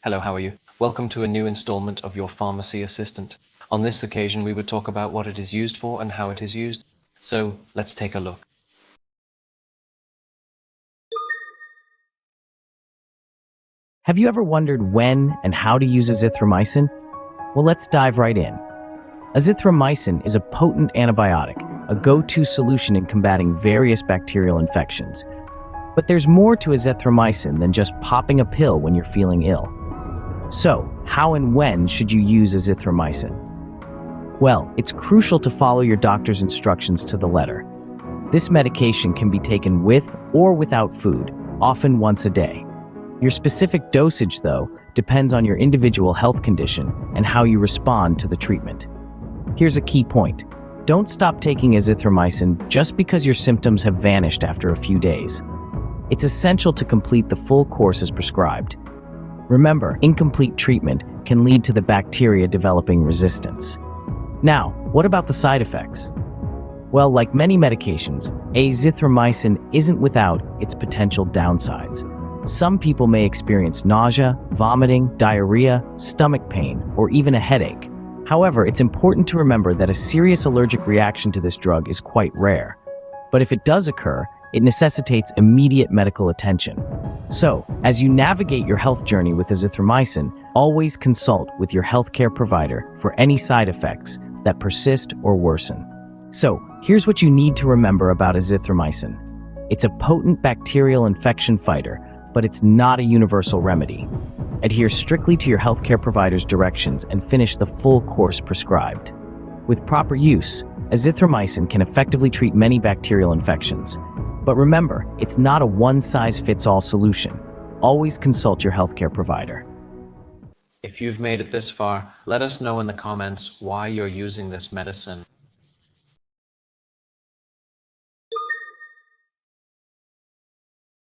Hello, how are you? Welcome to a new installment of your Pharmacy Assistant. On this occasion, we would talk about what it is used for and how it is used. So, let's take a look. Have you ever wondered when and how to use azithromycin? Well, let's dive right in. Azithromycin is a potent antibiotic, a go-to solution in combating various bacterial infections. But there's more to azithromycin than just popping a pill when you're feeling ill. So, how and when should you use azithromycin? Well, it's crucial to follow your doctor's instructions to the letter. This medication can be taken with or without food, often once a day. Your specific dosage, though, depends on your individual health condition and how you respond to the treatment. Here's a key point. Don't stop taking azithromycin just because your symptoms have vanished after a few days. It's essential to complete the full course as prescribed. Remember, incomplete treatment can lead to the bacteria developing resistance. Now, what about the side effects? Well, like many medications, azithromycin isn't without its potential downsides. Some people may experience nausea, vomiting, diarrhea, stomach pain, or even a headache. However, it's important to remember that a serious allergic reaction to this drug is quite rare. But if it does occur, it necessitates immediate medical attention. So, as you navigate your health journey with azithromycin, always consult with your healthcare provider for any side effects that persist or worsen. So, here's what you need to remember about azithromycin. It's a potent bacterial infection fighter, but it's not a universal remedy. Adhere strictly to your healthcare provider's directions and finish the full course prescribed. With proper use, azithromycin can effectively treat many bacterial infections. But remember, it's not a one-size-fits-all solution. Always consult your healthcare provider. If you've made it this far, let us know in the comments why you're using this medicine.